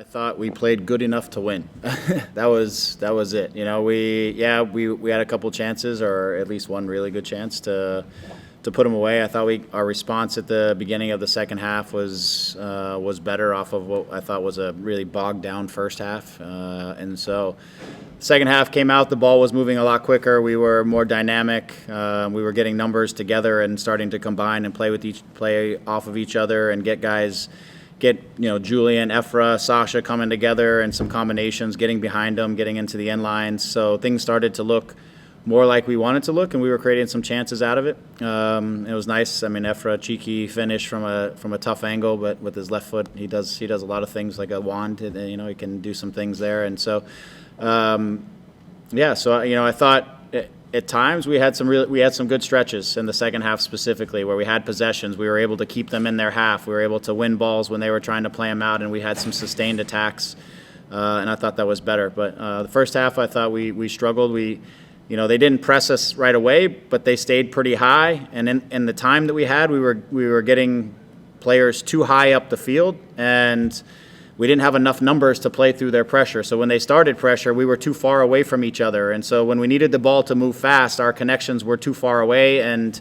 thought we played good enough to win. That was it. You know, we had a couple chances, or at least one really good chance to put them away. I thought our response at the beginning of the second half was better off of what I thought was a really bogged down first half, and so the second half came out. The ball was moving a lot quicker. We were more dynamic. We were getting numbers together and starting to combine and play off of each other and get Julian, Ephra, Sasha coming together and some combinations, getting behind them, getting into the end lines. So things started to look more like we wanted to look, and we were creating some chances out of it. It was nice. I mean, Ephra, cheeky finish from a tough angle, but with his left foot, he does a lot of things like a wand. You know, he can do some things there, and so I thought at times we had some good stretches in the second half specifically where we had possessions. We were able to keep them in their half. We were able to win balls when they were trying to play them out, and we had some sustained attacks, and I thought that was better. But the first half, I thought we struggled. They didn't press us right away, but they stayed pretty high. And in the time that we had, we were getting players too high up the field, and we didn't have enough numbers to play through their pressure. So when they started pressure, we were too far away from each other. And so when we needed the ball to move fast, our connections were too far away, and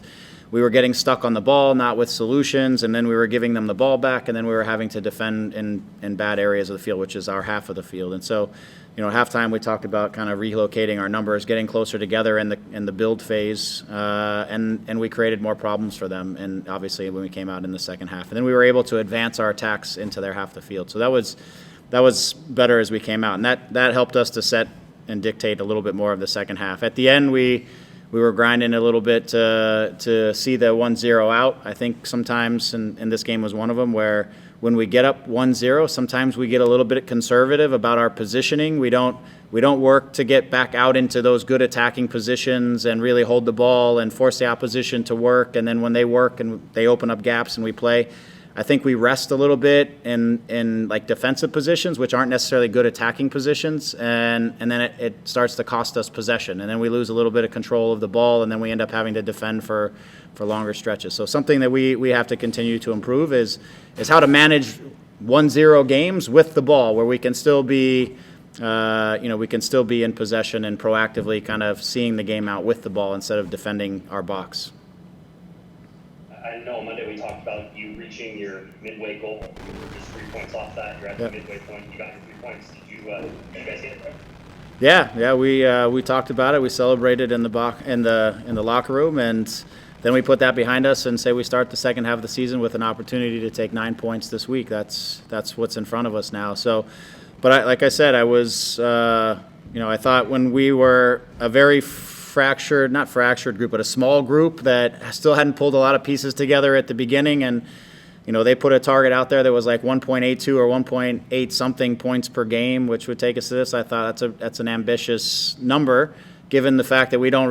we were getting stuck on the ball, not with solutions, and then we were giving them the ball back, and then we were having to defend in bad areas of the field, which is our half of the field. And so, halftime we talked about kind of relocating our numbers, getting closer together in the build phase, and we created more problems for them. And obviously when we came out in the second half, and then we were able to advance our attacks into their half of the field. So that was better as we came out, and that helped us to set and dictate a little bit more of the second half. At the end, we were grinding a little bit to see the 1-0 out. I think sometimes, and this game was one of them, where when we get up 1-0, sometimes we get a little bit conservative about our positioning. We don't work to get back out into those good attacking positions and really hold the ball and force the opposition to work. And then when they work and they open up gaps and we play, I think we rest a little bit in like defensive positions, which aren't necessarily good attacking positions, and then it starts to cost us possession, and then we lose a little bit of control of the ball, and then we end up having to defend for longer stretches. So something that we have to continue to improve is how to manage 1-0 games with the ball, where we can still be in possession and proactively kind of seeing the game out with the ball instead of defending our box. I know on Monday we talked about you reaching your midway goal. You were just 3 points off that. You're at the midway point. You got your 3 points. Did you guys get it there? Yeah. We talked about it. We celebrated in the locker room, and then we put that behind us and say we start the second half of the season with an opportunity to take 9 points this week. That's what's in front of us now. So, but like I said, I was I thought when we were a very not fractured group, but a small group that still hadn't pulled a lot of pieces together at the beginning, and they put a target out there that was like 1.82 or 1.8 something points per game, which would take us to this. I thought that's an ambitious number, given the fact that we haven't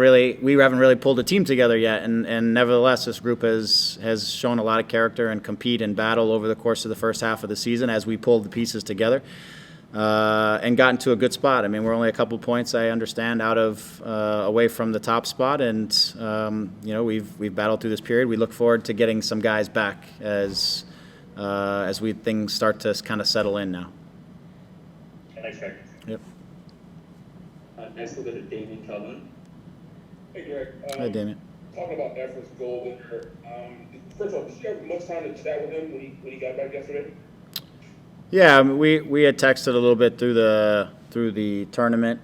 really pulled a team together yet, and nevertheless this group has shown a lot of character and compete and battle over the course of the first half of the season as we pulled the pieces together. And gotten to a good spot. I mean, we're only a couple points, I understand, away from the top spot, and we've battled through this period. We look forward to getting some guys back as things start to kind of settle in now. Thanks, Greg. Yep. Next we'll go to Damien Calhoun. Hey, Greg. Hi, Damien. Talking about Ephra's goal there. First of all, did you have much time to chat with him when he got back yesterday? Yeah, we had texted a little bit through the tournament,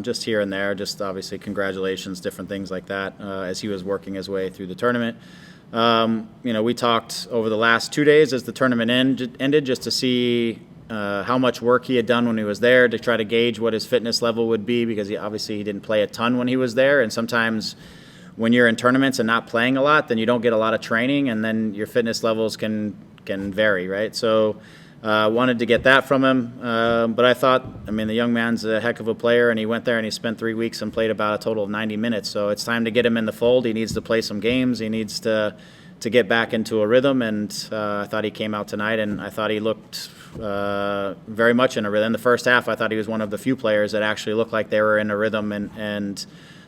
just here and there, just obviously congratulations, different things like that, as he was working his way through the tournament. We talked over the last 2 days as the tournament ended just to see how much work he had done when he was there, to try to gauge what his fitness level would be, because he didn't play a ton when he was there, and sometimes when you're in tournaments and not playing a lot, then you don't get a lot of training, and then your fitness levels can vary, right? So wanted to get that from him, but I thought, the young man's a heck of a player, and he went there and he spent 3 weeks and played about a total of 90 minutes. So it's time to get him in the fold. He needs to play some games. He needs to get back into a rhythm, and I thought he came out tonight, and I thought he looked very much in a rhythm. In the first half, I thought he was one of the few players that actually looked like they were in a rhythm and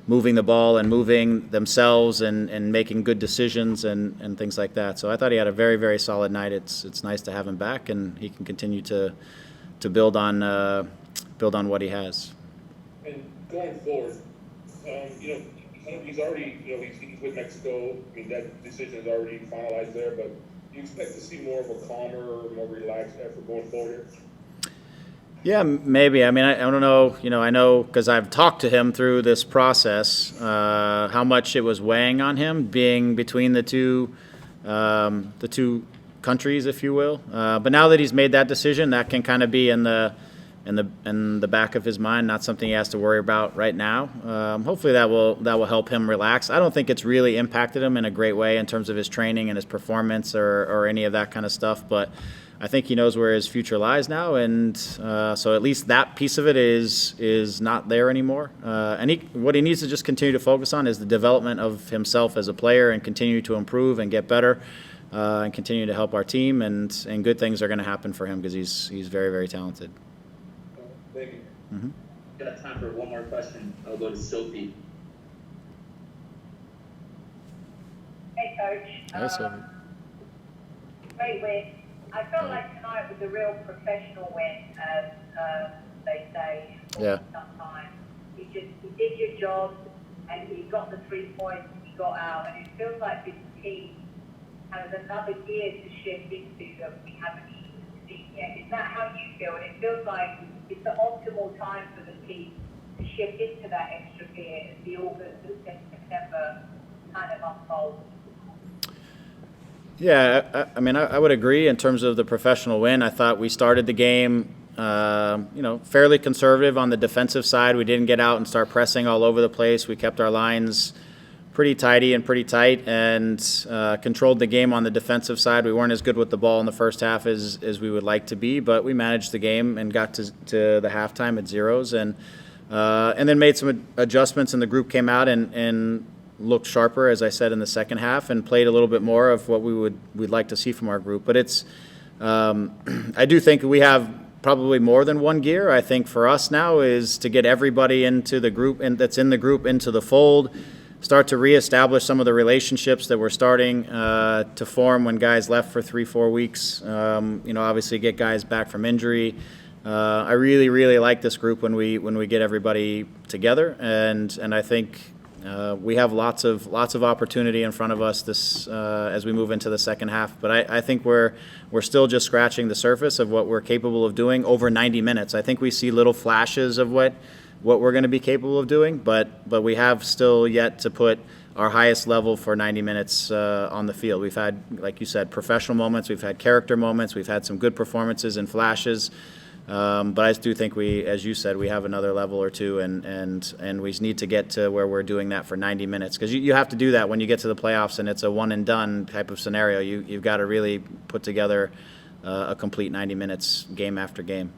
moving the ball and moving themselves and making good decisions and things like that. So I thought he had a very, very solid night. It's nice to have him back, and he can continue to build on what he has. And going forward, you know, he's already, you know, he's with Mexico. I mean, that decision is already finalized there, but do you expect to see more of a calmer, more relaxed effort going forward? Yeah, maybe. I mean, I don't know. You know, I know because I've talked to him through this process how much it was weighing on him being between the two countries, if you will. But now that he's made that decision, that can kind of be in the back of his mind, not something he has to worry about right now. Hopefully that will help him relax. I don't think it's really impacted him in a great way in terms of his training and his performance or any of that kind of stuff. But I think he knows where his future lies now, and so at least that piece of it is not there anymore. And what he needs to just continue to focus on is the development of himself as a player and continue to improve and get better and continue to help our team. And good things are going to happen for him because he's very, very talented. Thank you. Mm-hmm. Got time for one more question. I'll go to Sophie. Hey, Coach. Hi, Sylvie. Great win. I felt like tonight was a real professional win, as they say. Yeah. Sometimes you did your job, and you got the 3 points, and you got out, and it feels like this team has another gear to shift into that we haven't even seen yet. Is that how you feel? And it feels like it's the optimal time for the team to shift into that extra gear as the August and September kind of unfolds. Yeah, I mean, I would agree in terms of the professional win. I thought we started the game, fairly conservative on the defensive side. We didn't get out and start pressing all over the place. We kept our lines pretty tidy and pretty tight and controlled the game on the defensive side. We weren't as good with the ball in the first half as we would like to be, but we managed the game and got to the halftime at zeros and then made some adjustments, and the group came out and looked sharper, as I said, in the second half, and played a little bit more of what we'd like to see from our group. But it's I do think we have probably more than one gear. I think for us now is to get everybody into the group and that's in the group into the fold, start to reestablish some of the relationships that were starting to form when guys left for 3-4 weeks. Obviously get guys back from injury. I really, really like this group when we get everybody together, and I think we have lots of opportunity in front of us this as we move into the second half. But I think we're still just scratching the surface of what we're capable of doing over 90 minutes. I think we see little flashes of what we're going to be capable of doing, but we have still yet to put our highest level for 90 minutes on the field. We've had, like you said, professional moments. We've had character moments. We've had some good performances and flashes. But I do think we, as you said, we have another level or two, and we need to get to where we're doing that for 90 minutes. Because you have to do that when you get to the playoffs and it's a one-and-done type of scenario. You've got to really put together a complete 90 minutes game after game.